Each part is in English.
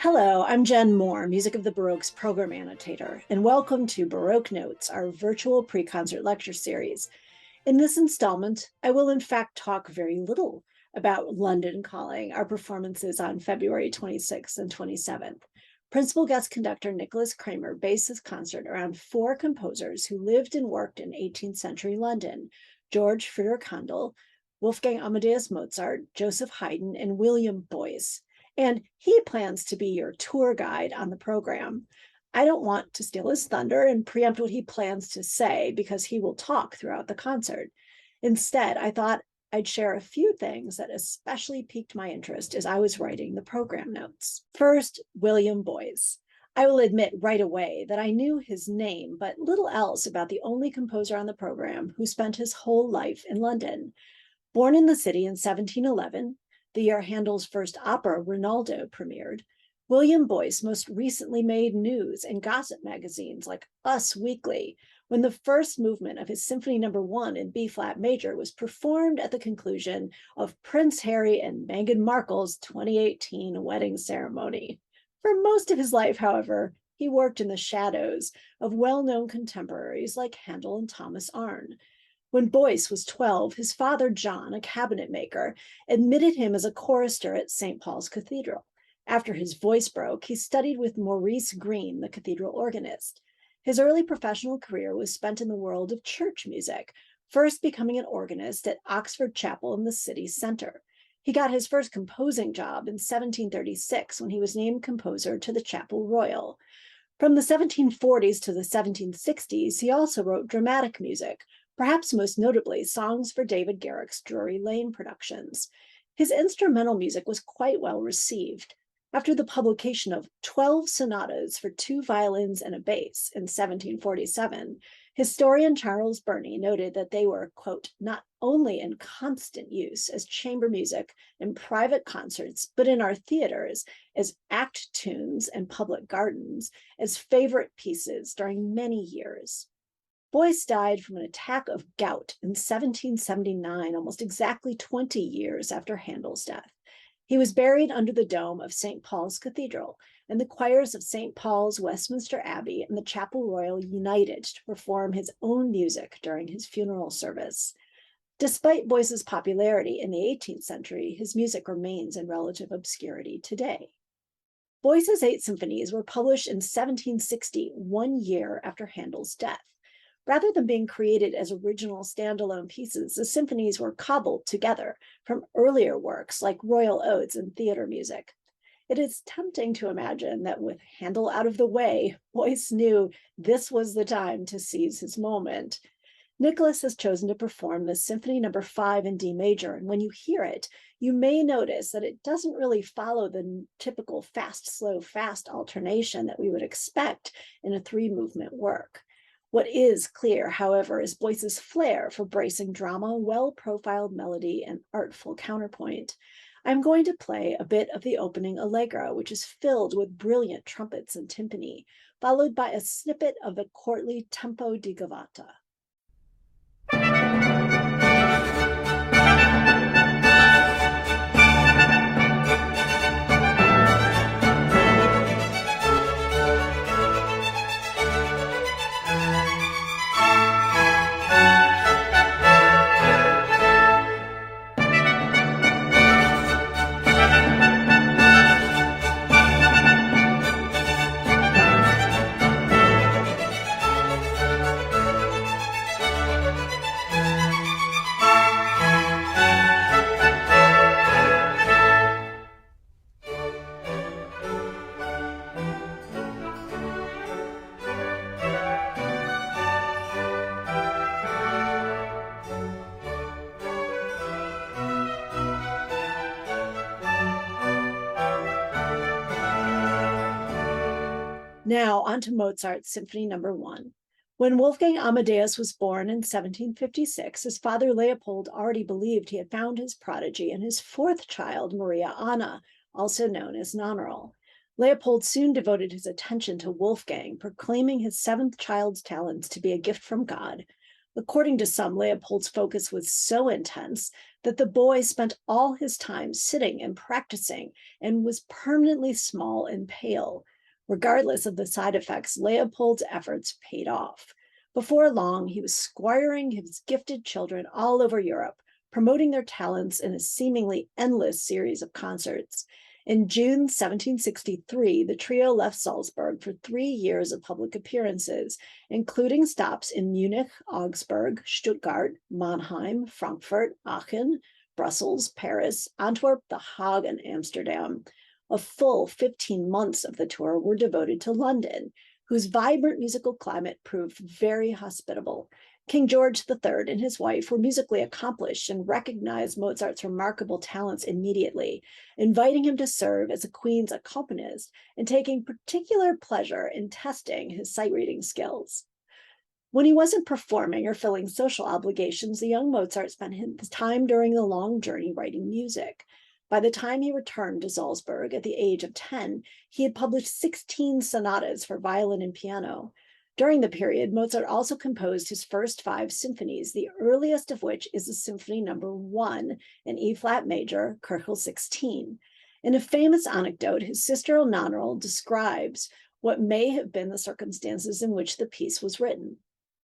Hello, I'm Jen Moore, Music of the Baroque's program annotator, and welcome to Baroque Notes, our virtual pre-concert lecture series. In this installment, I will in fact talk very little about London Calling, our performances on February 26th and 27th. Principal guest conductor Nicholas Kramer based his concert around four composers who lived and worked in 18th century London: George Friedrich Handel, Wolfgang Amadeus Mozart, Joseph Haydn, and William Boyce. And he plans to be your tour guide on the program. I don't want to steal his thunder and preempt what he plans to say because he will talk throughout the concert. Instead, I thought I'd share a few things that especially piqued my interest as I was writing the program notes. First, William Boyce. I will admit right away that I knew his name, but little else about the only composer on the program who spent his whole life in London. Born in the city in 1711, the year Handel's first opera, Rinaldo, premiered, William Boyce most recently made news in gossip magazines like Us Weekly when the first movement of his Symphony No. 1 in B-flat major was performed at the conclusion of Prince Harry and Meghan Markle's 2018 wedding ceremony. For most of his life, however, he worked in the shadows of well-known contemporaries like Handel and Thomas Arne. When Boyce was 12, his father, John, a cabinet maker, admitted him as a chorister at St. Paul's Cathedral. After his voice broke, he studied with Maurice Green, the cathedral organist. His early professional career was spent in the world of church music, first becoming an organist at Oxford Chapel in the city center. He got his first composing job in 1736 when he was named composer to the Chapel Royal. From the 1740s to the 1760s, he also wrote dramatic music, perhaps most notably songs for David Garrick's Drury Lane productions. His instrumental music was quite well received. After the publication of 12 sonatas for two violins and a bass in 1747, historian Charles Burney noted that they were, quote, not only in constant use as chamber music in private concerts, but in our theaters as act tunes and public gardens, as favorite pieces during many years. Boyce died from an attack of gout in 1779, almost exactly 20 years after Handel's death. He was buried under the dome of St. Paul's Cathedral, and the choirs of St. Paul's, Westminster Abbey, and the Chapel Royal united to perform his own music during his funeral service. Despite Boyce's popularity in the 18th century, his music remains in relative obscurity today. Boyce's 8 symphonies were published in 1760, 1 year after Handel's death. Rather than being created as original standalone pieces, the symphonies were cobbled together from earlier works like royal odes and theater music. It is tempting to imagine that with Handel out of the way, Boyce knew this was the time to seize his moment. Nicholas has chosen to perform the Symphony No. 5 in D major, and when you hear it, you may notice that it doesn't really follow the typical fast, slow, fast alternation that we would expect in a 3-movement work. What is clear, however, is Boyce's flair for bracing drama, well-profiled melody, and artful counterpoint. I'm going to play a bit of the opening allegro, which is filled with brilliant trumpets and timpani, followed by a snippet of the courtly tempo di gavotta. Now, on to Mozart's Symphony No. 1. When Wolfgang Amadeus was born in 1756, his father Leopold already believed he had found his prodigy in his fourth child, Maria Anna, also known as Nannerl. Leopold soon devoted his attention to Wolfgang, proclaiming his seventh child's talents to be a gift from God. According to some, Leopold's focus was so intense that the boy spent all his time sitting and practicing and was permanently small and pale. Regardless of the side effects, Leopold's efforts paid off. Before long, he was squiring his gifted children all over Europe, promoting their talents in a seemingly endless series of concerts. In June 1763, the trio left Salzburg for 3 years of public appearances, including stops in Munich, Augsburg, Stuttgart, Mannheim, Frankfurt, Aachen, Brussels, Paris, Antwerp, The Hague, and Amsterdam. A full 15 months of the tour were devoted to London, whose vibrant musical climate proved very hospitable. King George III and his wife were musically accomplished and recognized Mozart's remarkable talents immediately, inviting him to serve as a Queen's accompanist and taking particular pleasure in testing his sight-reading skills. When he wasn't performing or filling social obligations, the young Mozart spent his time during the long journey writing music. By the time he returned to Salzburg at the age of 10, he had published 16 sonatas for violin and piano. During the period, Mozart also composed his first 5 symphonies, the earliest of which is the Symphony No. 1 in E-flat major, Köchel 16. In a famous anecdote, his sister Emanuel describes what may have been the circumstances in which the piece was written.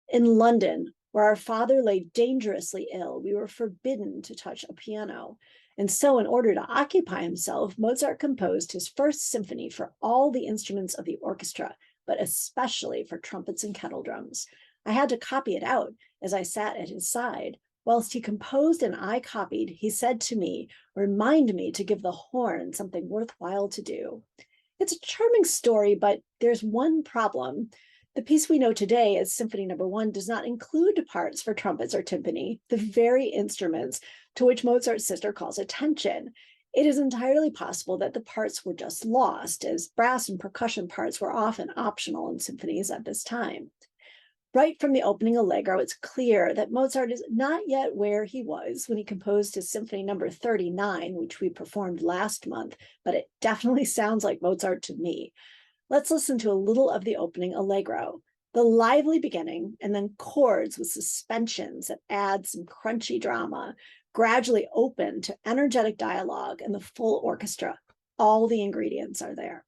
In London, where our father lay dangerously ill, we were forbidden to touch a piano. And so, in order to occupy himself, Mozart composed his first symphony for all the instruments of the orchestra, but especially for trumpets and kettle drums. I had to copy it out as I sat at his side. Whilst he composed and I copied, he said to me, "Remind me to give the horn something worthwhile to do." It's a charming story, but there's one problem. The piece we know today as Symphony No. 1 does not include parts for trumpets or timpani, the very instruments to which Mozart's sister calls attention. It is entirely possible that the parts were just lost, as brass and percussion parts were often optional in symphonies at this time. Right from the opening allegro, it's clear that Mozart is not yet where he was when he composed his Symphony No. 39, which we performed last month, but it definitely sounds like Mozart to me. Let's listen to a little of the opening allegro. The lively beginning, and then chords with suspensions that add some crunchy drama, gradually open to energetic dialogue and the full orchestra. All the ingredients are there.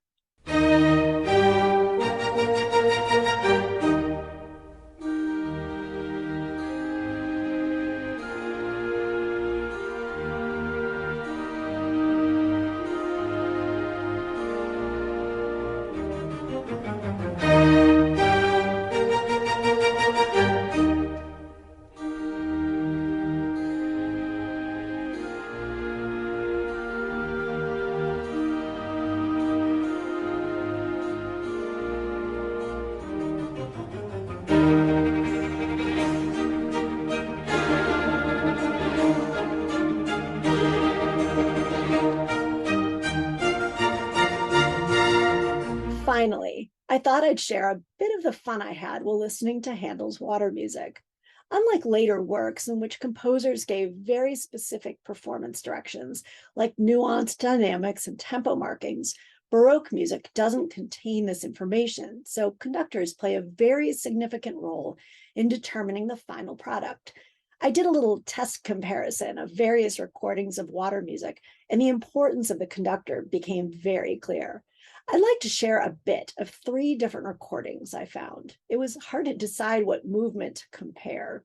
Finally, I thought I'd share a bit of the fun I had while listening to Handel's water music. Unlike later works in which composers gave very specific performance directions, like nuanced dynamics and tempo markings, Baroque music doesn't contain this information, so conductors play a very significant role in determining the final product. I did a little test comparison of various recordings of water music, and the importance of the conductor became very clear. I'd like to share a bit of 3 different recordings I found. It was hard to decide what movement to compare,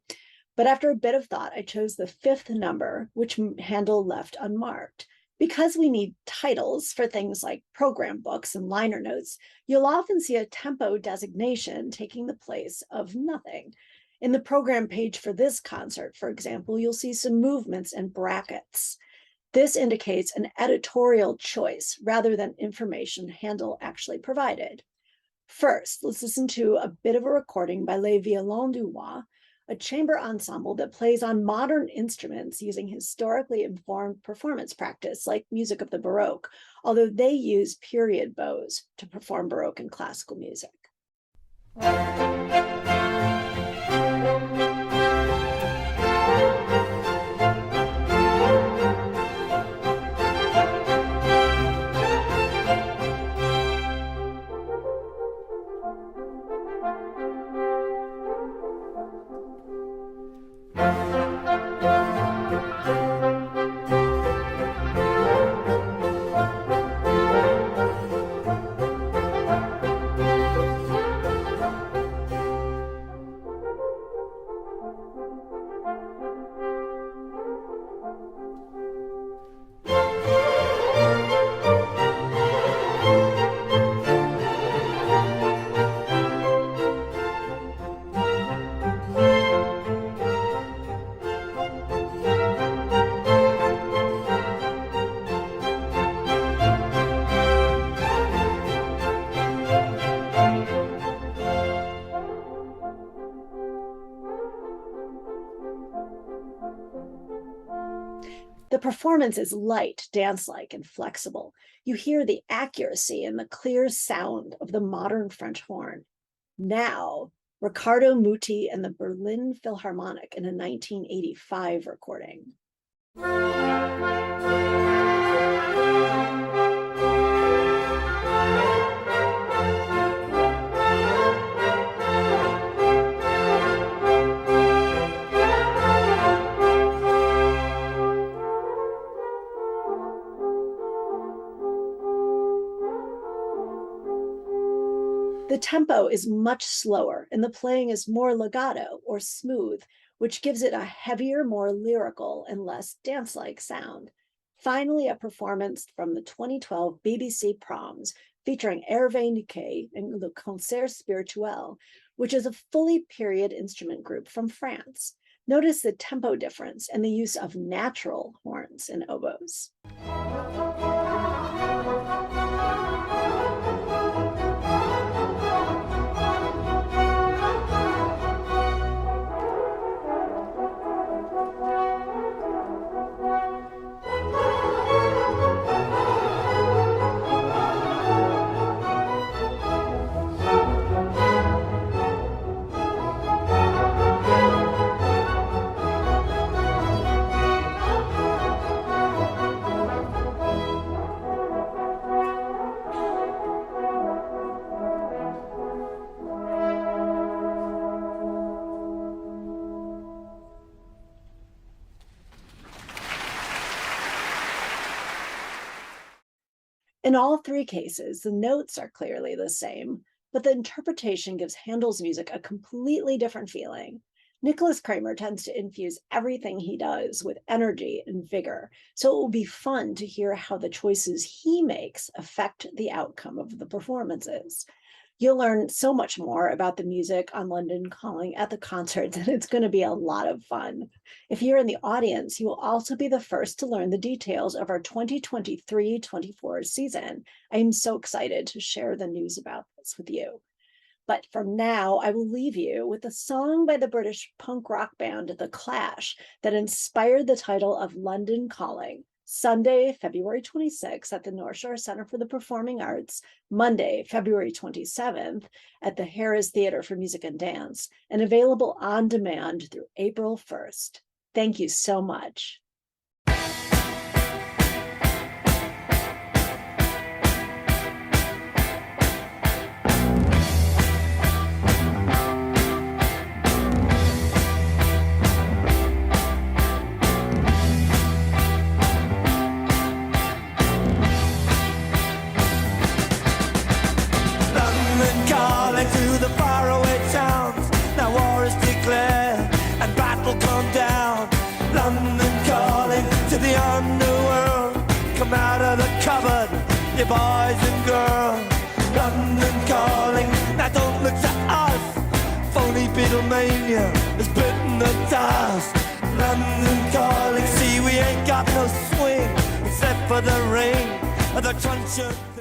but after a bit of thought, I chose the 5th number, which Handel left unmarked. Because we need titles for things like program books and liner notes, you'll often see a tempo designation taking the place of nothing. In the program page for this concert, for example, you'll see some movements and brackets. This indicates an editorial choice rather than information Handel actually provided. First, let's listen to a bit of a recording by Les Violons du Roi, a chamber ensemble that plays on modern instruments using historically informed performance practice like music of the Baroque, although they use period bows to perform Baroque and classical music. performance is light, dance-like, and flexible. You hear the accuracy and the clear sound of the modern French horn. Now, Riccardo Muti and the Berlin Philharmonic in a 1985 recording. The tempo is much slower and the playing is more legato or smooth, which gives it a heavier, more lyrical and less dance-like sound. Finally, a performance from the 2012 BBC Proms featuring Hervé Niquet and Le Concert Spirituel, which is a fully period instrument group from France. Notice the tempo difference and the use of natural horns and oboes. In all three cases, the notes are clearly the same, but the interpretation gives Handel's music a completely different feeling. Nicholas Kramer tends to infuse everything he does with energy and vigor, so it will be fun to hear how the choices he makes affect the outcome of the performances. You'll learn so much more about the music on London Calling at the concerts, and it's going to be a lot of fun. If you're in the audience, you will also be the first to learn the details of our 2023-24 season. I am so excited to share the news about this with you. But for now, I will leave you with a song by the British punk rock band The Clash that inspired the title of London Calling. Sunday, February 26th at the North Shore Center for the Performing Arts, Monday, February 27th at the Harrah's Theater for Music and Dance, and available on demand through April 1st. Thank you so much. To the faraway towns, now war is declared and battle come down. London calling to the underworld, come out of the cupboard, you boys and girls. London calling, now don't look to us, phony Beatlemania has bitten the dust. London calling, see we ain't got no swing except for the ring of the truncheon.